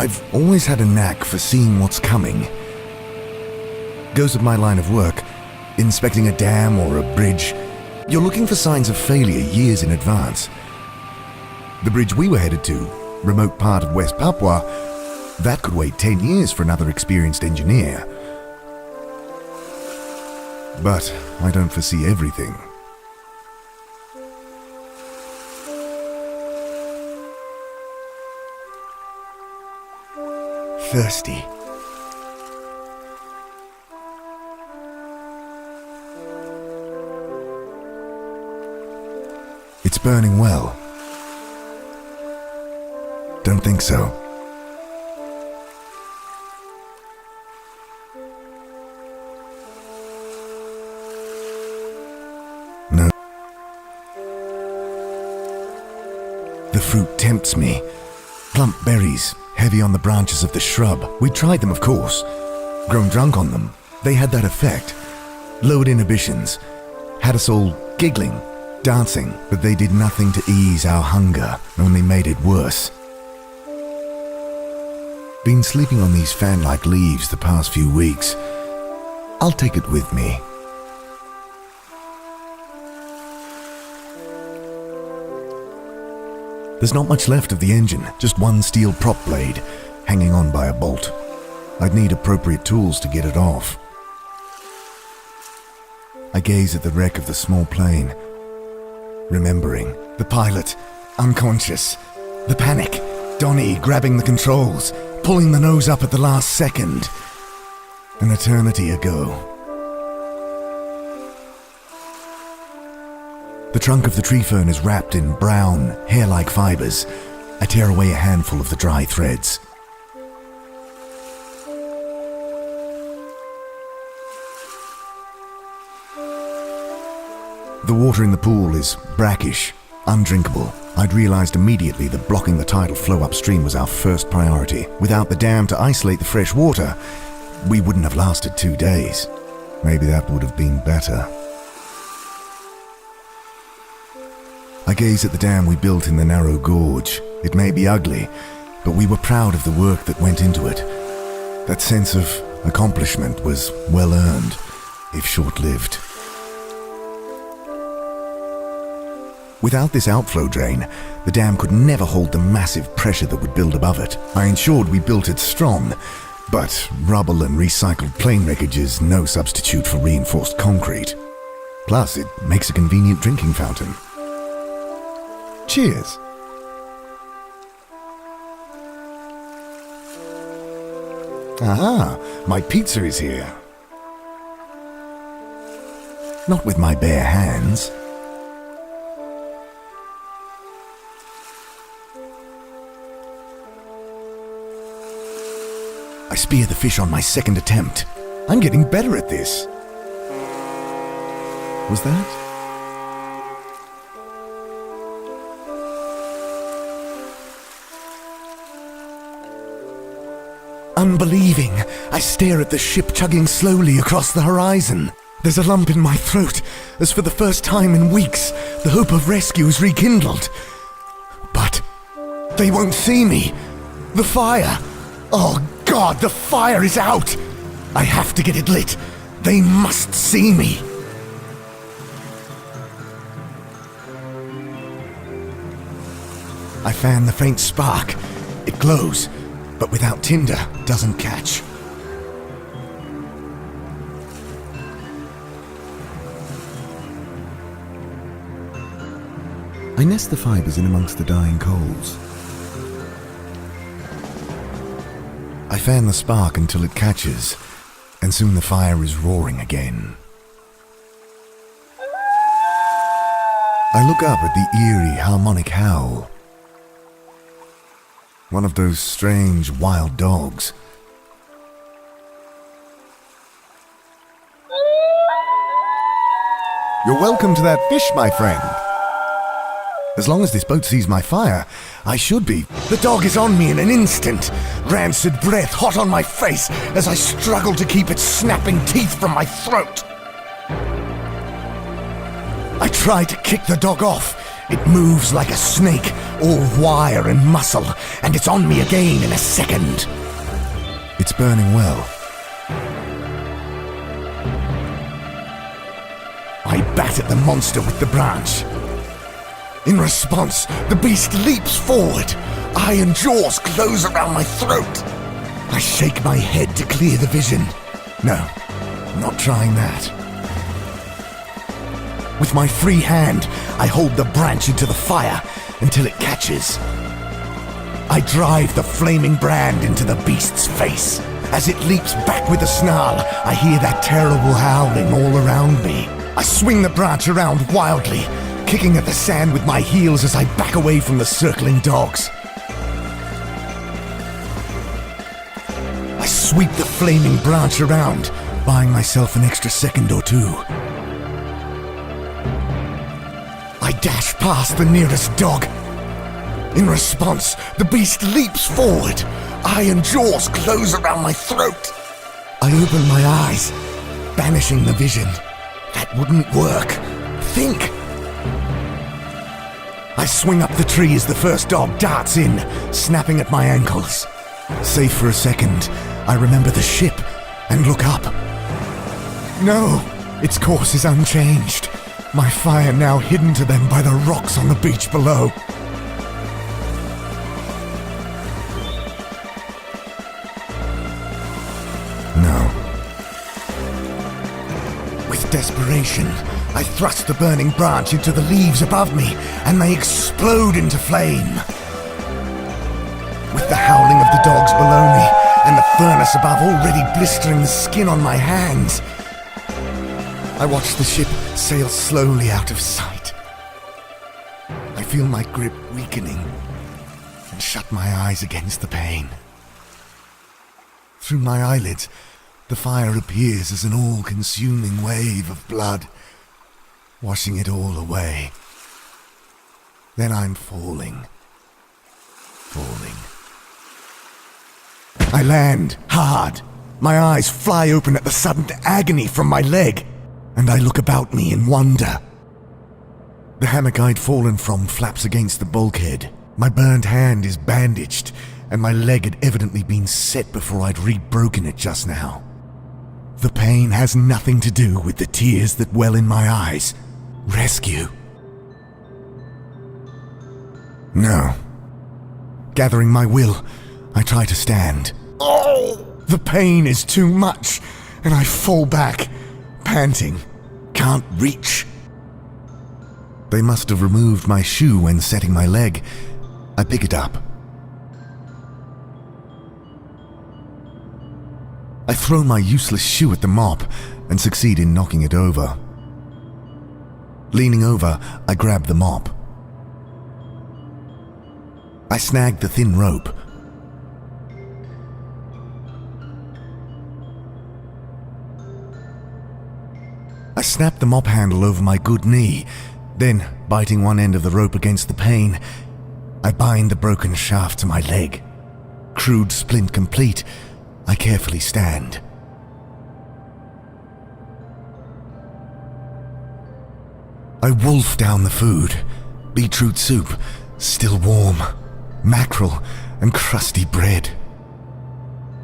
I've always had a knack for seeing what's coming. Goes with my line of work. Inspecting a dam or a bridge, you're looking for signs of failure years in advance. The bridge we were headed to, remote part of West Papua, that could wait 10 years for another experienced engineer. But I don't foresee everything. Thirsty. It's burning well. Don't think so. No. The fruit tempts me. Plump berries, heavy on the branches of the shrub. We tried them, of course. Grown drunk on them. They had that effect. Lowered inhibitions. Had us all giggling, dancing, but they did nothing to ease our hunger, only made it worse. Been sleeping on these fan-like leaves the past few weeks. I'll take it with me. There's not much left of the engine, just one steel prop blade, hanging on by a bolt. I'd need appropriate tools to get it off. I gaze at the wreck of the small plane, remembering the pilot, unconscious, the panic, Donnie grabbing the controls, pulling the nose up at the last second. An eternity ago. The trunk of the tree fern is wrapped in brown, hair-like fibers. I tear away a handful of the dry threads. The water in the pool is brackish, undrinkable. I'd realized immediately that blocking the tidal flow upstream was our first priority. Without the dam to isolate the fresh water, we wouldn't have lasted 2 days. Maybe that would have been better. I gaze at the dam we built in the narrow gorge. It may be ugly, but we were proud of the work that went into it. That sense of accomplishment was well earned, if short-lived. Without this outflow drain, the dam could never hold the massive pressure that would build above it. I ensured we built it strong, but rubble and recycled plane wreckage is no substitute for reinforced concrete. Plus, it makes a convenient drinking fountain. Cheers! Aha! My pizza is here. Not with my bare hands. I spear the fish on my second attempt. I'm getting better at this. Was that? Unbelieving, I stare at the ship chugging slowly across the horizon. There's a lump in my throat, as for the first time in weeks, the hope of rescue is rekindled. But they won't see me. The fire! Oh God, the fire is out! I have to get it lit. They must see me. I fan the faint spark. It glows, but without tinder, doesn't catch. I nest the fibers in amongst the dying coals. I fan the spark until it catches, and soon the fire is roaring again. I look up at the eerie harmonic howl. One of those strange wild dogs. You're welcome to that fish, my friend. As long as this boat sees my fire, I should be. The dog is on me in an instant. Rancid breath hot on my face as I struggle to keep its snapping teeth from my throat. I try to kick the dog off, It moves like a snake, all wire and muscle, and it's on me again in a second. It's burning well. I bat at the monster with the branch. In response, the beast leaps forward. Iron jaws close around my throat. I shake my head to clear the vision. No, not trying that. With my free hand, I hold the branch into the fire until it catches. I drive the flaming brand into the beast's face. As it leaps back with a snarl, I hear that terrible howling all around me. I swing the branch around wildly, kicking at the sand with my heels as I back away from the circling dogs. I sweep the flaming branch around, buying myself an extra second or two. I dash past the nearest dog. In response, the beast leaps forward. Iron jaws close around my throat. I open my eyes, banishing the vision. That wouldn't work. Think! I swing up the tree as the first dog darts in, snapping at my ankles. Safe for a second, I remember the ship and look up. No, its course is unchanged. My fire now hidden to them by the rocks on the beach below. No. With desperation, I thrust the burning branch into the leaves above me, and they explode into flame. With the howling of the dogs below me, and the furnace above already blistering the skin on my hands, I watch the ship sail slowly out of sight. I feel my grip weakening and shut my eyes against the pain. Through my eyelids, the fire appears as an all-consuming wave of blood, washing it all away. Then I'm falling. I land hard. My eyes fly open at the sudden agony from my leg, and I look about me in wonder. The hammock I'd fallen from flaps against the bulkhead. My burned hand is bandaged, and my leg had evidently been set before I'd re-broken it just now. The pain has nothing to do with the tears that well in my eyes. Rescue. No. Gathering my will, I try to stand. Oh! The pain is too much, and I fall back, panting. Can't reach. They must have removed my shoe when setting my leg. I pick it up. I throw my useless shoe at the mop and succeed in knocking it over. Leaning over, I grab the mop. I snag the thin rope. I snap the mop handle over my good knee, then, biting one end of the rope against the pane, I bind the broken shaft to my leg. Crude splint complete, I carefully stand. I wolf down the food. Beetroot soup, still warm, mackerel, and crusty bread.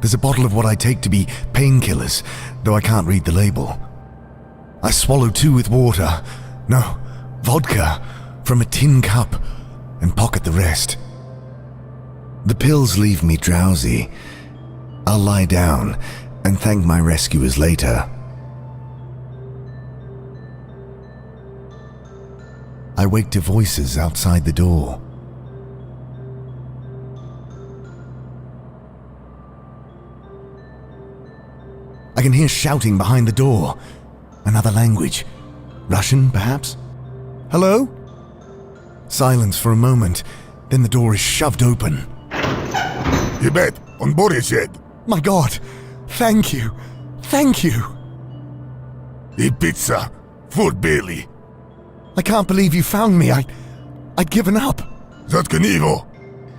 There's a bottle of what I take to be painkillers, though I can't read the label. I swallow 2 with water, no, vodka, from a tin cup, and pocket the rest. The pills leave me drowsy. I'll lie down and thank my rescuers later. I wake to voices outside the door. I can hear shouting behind the door. Another language. Russian, perhaps? Hello? Silence for a moment, then the door is shoved open. Ебать, он борется. My God! Thank you! Thank you! И pizza. Food belly. I can't believe you found me. I'd given up. Заткни его.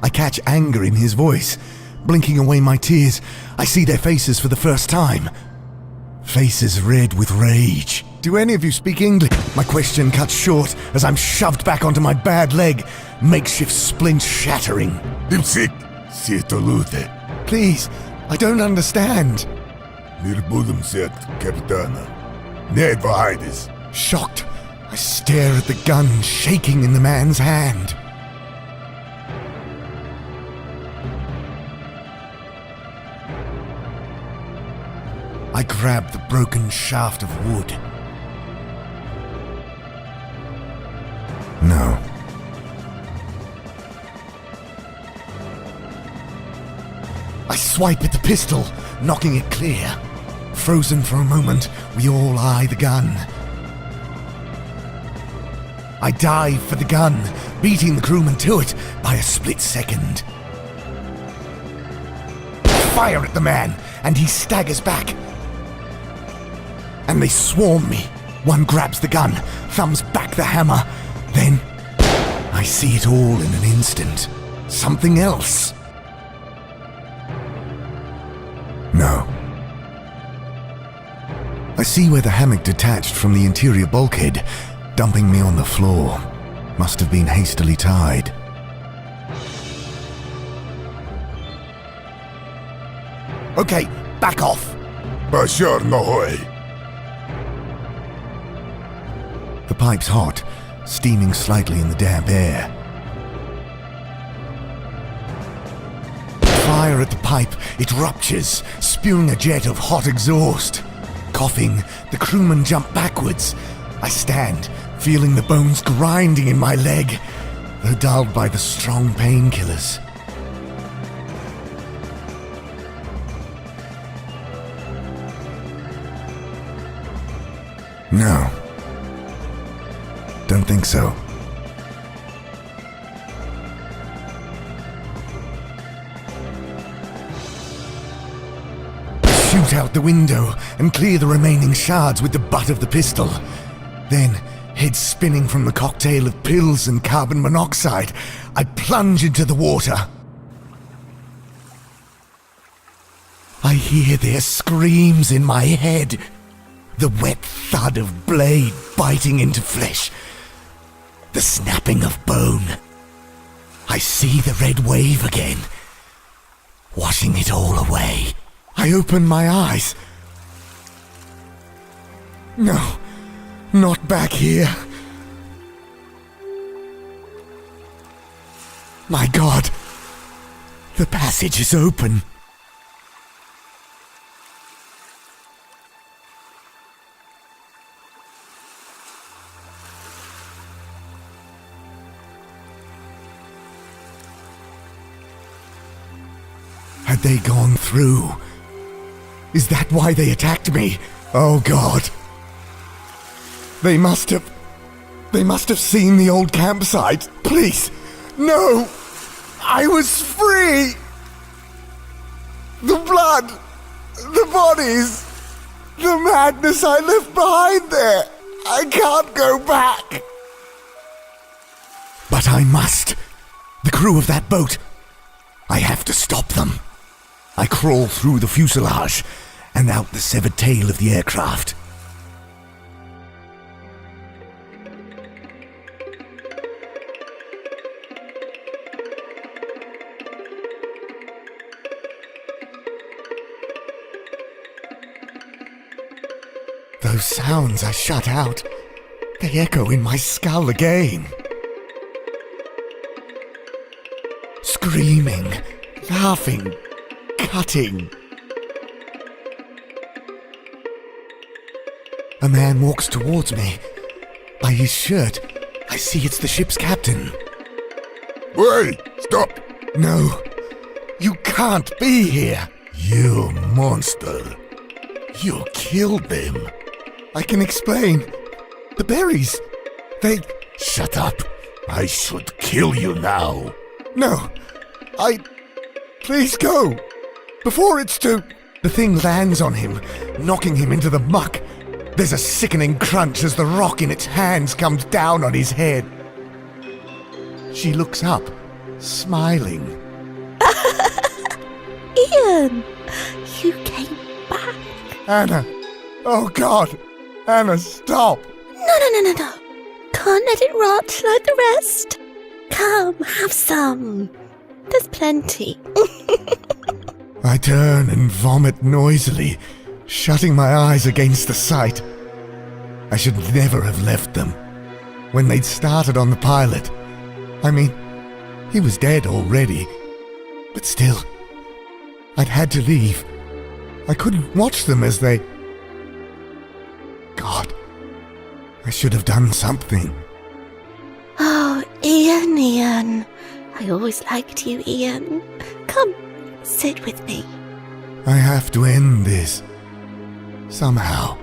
I catch anger in his voice. Blinking away my tears, I see their faces for the first time. Faces red with rage. Do any of you speak English? My question cut short as I'm shoved back onto my bad leg, makeshift splint shattering. Dipsik, siete lute. Please, I don't understand. Nirbudum set, Capitana. Ned Vahidis. Shocked, I stare at the gun shaking in the man's hand. I grab the broken shaft of wood. No. I swipe at the pistol, knocking it clear. Frozen for a moment, we all eye the gun. I dive for the gun, beating the crewman to it by a split second. Fire at the man, and he staggers back. And they swarm me. One grabs the gun, thumbs back the hammer. Then, I see it all in an instant. Something else. No. I see where the hammock detached from the interior bulkhead, dumping me on the floor. Must have been hastily tied. Okay, back off. Bashar Nohoy. The pipe's hot, steaming slightly in the damp air. Fire at the pipe, it ruptures, spewing a jet of hot exhaust. Coughing, the crewmen jump backwards. I stand, feeling the bones grinding in my leg, though dulled by the strong painkillers. No. Don't think so. Shoot out the window and clear the remaining shards with the butt of the pistol. Then, head spinning from the cocktail of pills and carbon monoxide, I plunge into the water. I hear their screams in my head. The wet thud of blade biting into flesh. The snapping of bone. I see the red wave again, washing it all away. I open my eyes. No, not back here. My God, the passage is open. Had they gone through? Is that why they attacked me? Oh God. They must have seen the old campsite. Please, no! I was free! The blood, the bodies, the madness I left behind there. I can't go back. But I must. The crew of that boat. I have to stop them. I crawl through the fuselage and out the severed tail of the aircraft. Those sounds I shut out, they echo in my skull again. Screaming, laughing, cutting. A man walks towards me. By his shirt, I see it's the ship's captain. Wait, stop. No, you can't be here. You monster. You killed them. I can explain. The berries, they... Shut up. I should kill you now. No, Please go. Before it's too... The thing lands on him, knocking him into the muck. There's a sickening crunch as the rock in its hands comes down on his head. She looks up, smiling. Ian, you came back. Anna, oh God, Anna, stop! No. Can't let it rot like the rest. Come, have some. There's plenty. I turn and vomit noisily, shutting my eyes against the sight. I should never have left them. When they'd started on the pilot, I mean, he was dead already. But still, I'd had to leave. I couldn't watch them as they... God, I should have done something. Oh, Ian. I always liked you, Ian. Come, sit with me. I have to end this. Somehow.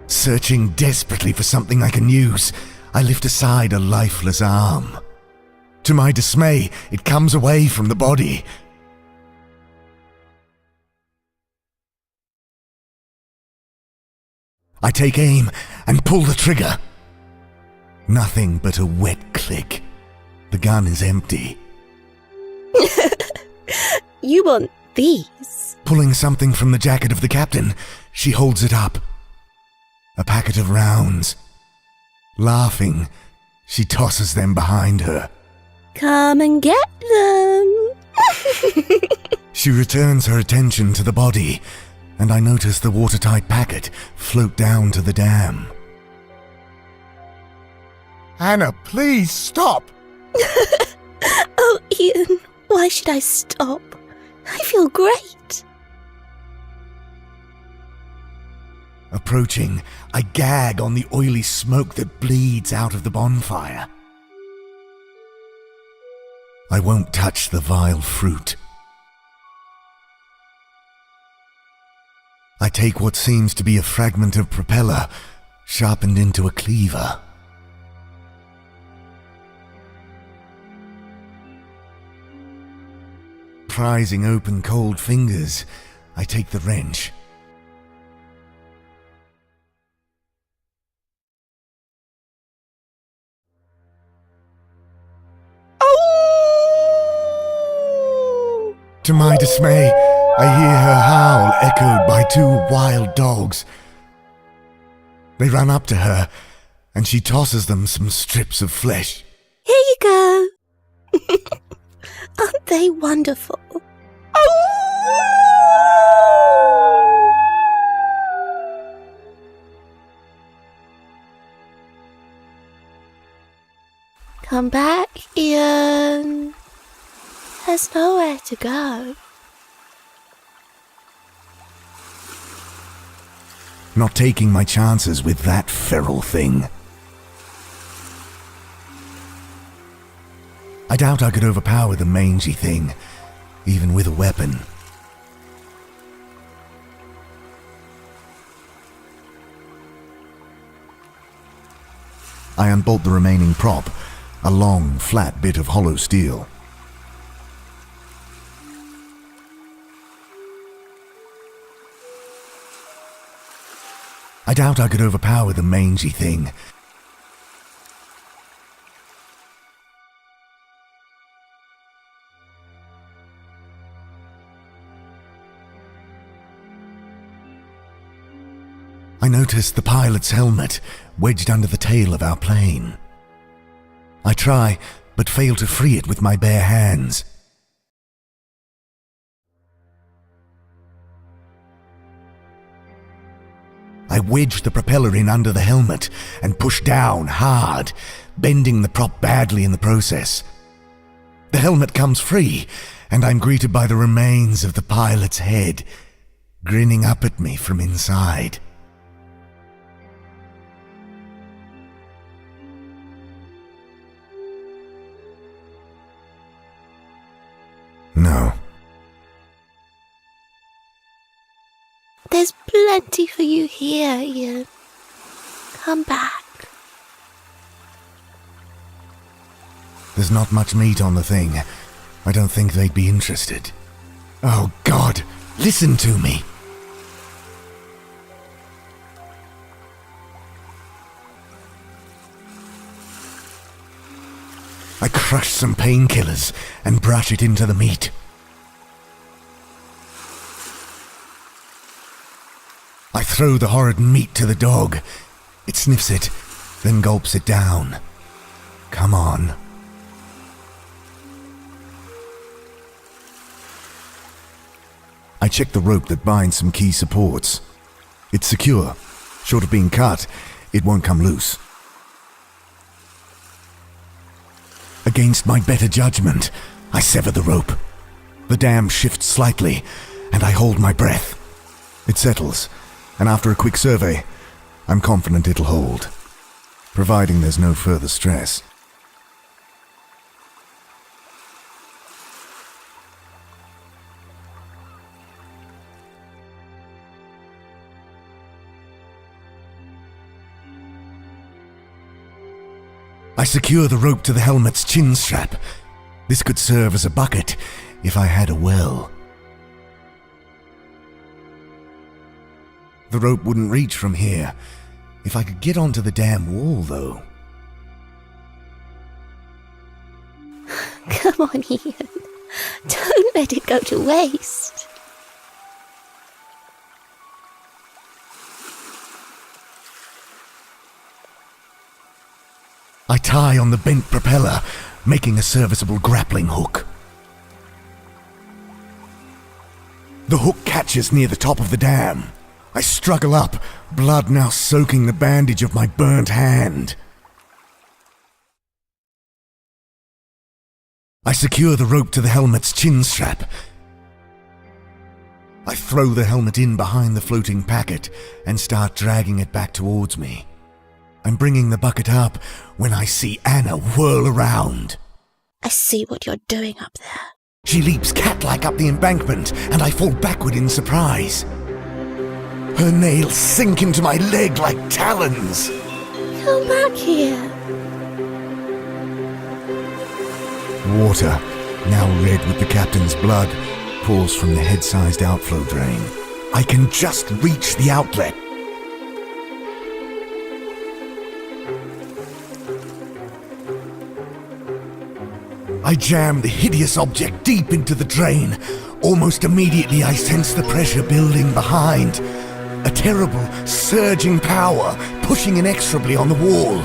Searching desperately for something I can use, I lift aside a lifeless arm. To my dismay, it comes away from the body. I take aim and pull the trigger. Nothing but a wet click. The gun is empty. You want these? Pulling something from the jacket of the captain, she holds it up. A packet of rounds. Laughing, she tosses them behind her. Come and get them. She returns her attention to the body, and I notice the watertight packet float down to the dam. Anna, please stop! Oh, Ian, why should I stop? I feel great. Approaching, I gag on the oily smoke that bleeds out of the bonfire. I won't touch the vile fruit. I take what seems to be a fragment of propeller, sharpened into a cleaver. Prizing open cold fingers, I take the wrench. Oh! To my dismay, I hear her howl echoed by two wild dogs. They run up to her, and she tosses them some strips of flesh. Here you go. Aren't they wonderful? Come back, Ian. There's nowhere to go. Not taking my chances with that feral thing. I doubt I could overpower the mangy thing, even with a weapon. I unbolt the remaining prop, a long, flat bit of hollow steel. I doubt I could overpower the mangy thing. I noticed the pilot's helmet wedged under the tail of our plane. I try, but fail to free it with my bare hands. I wedge the propeller in under the helmet and push down hard, bending the prop badly in the process. The helmet comes free, and I'm greeted by the remains of the pilot's head, grinning up at me from inside. No. There's plenty for you here, Ian. Come back. There's not much meat on the thing. I don't think they'd be interested. Oh God, listen to me. I crush some painkillers and brush it into the meat. I throw the horrid meat to the dog. It sniffs it, then gulps it down. Come on. I check the rope that binds some key supports. It's secure. Short of being cut, it won't come loose. Against my better judgment, I sever the rope. The dam shifts slightly, and I hold my breath. It settles, and after a quick survey, I'm confident it'll hold, providing there's no further stress. I secure the rope to the helmet's chin strap. This could serve as a bucket if I had a well. The rope wouldn't reach from here. If I could get onto the dam wall, though. Come on, Ian. Don't let it go to waste. I tie on the bent propeller, making a serviceable grappling hook. The hook catches near the top of the dam. I struggle up, blood now soaking the bandage of my burnt hand. I secure the rope to the helmet's chin strap. I throw the helmet in behind the floating packet and start dragging it back towards me. I'm bringing the bucket up when I see Anna whirl around. I see what you're doing up there. She leaps cat-like up the embankment, and I fall backward in surprise. Her nails sink into my leg like talons. Come back here. Water, now red with the captain's blood, pours from the head-sized outflow drain. I can just reach the outlet. I jam the hideous object deep into the drain. Almost immediately I sense the pressure building behind. A terrible, surging power pushing inexorably on the wall.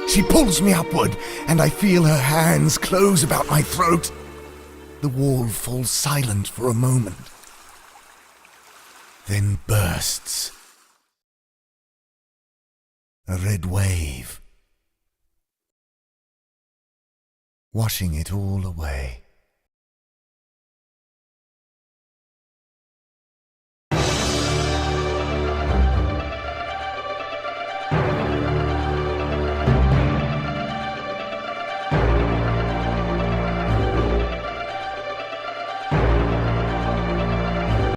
She pulls me upward, and I feel her hands close about my throat. The wall falls silent for a moment, then bursts. A red wave, washing it all away.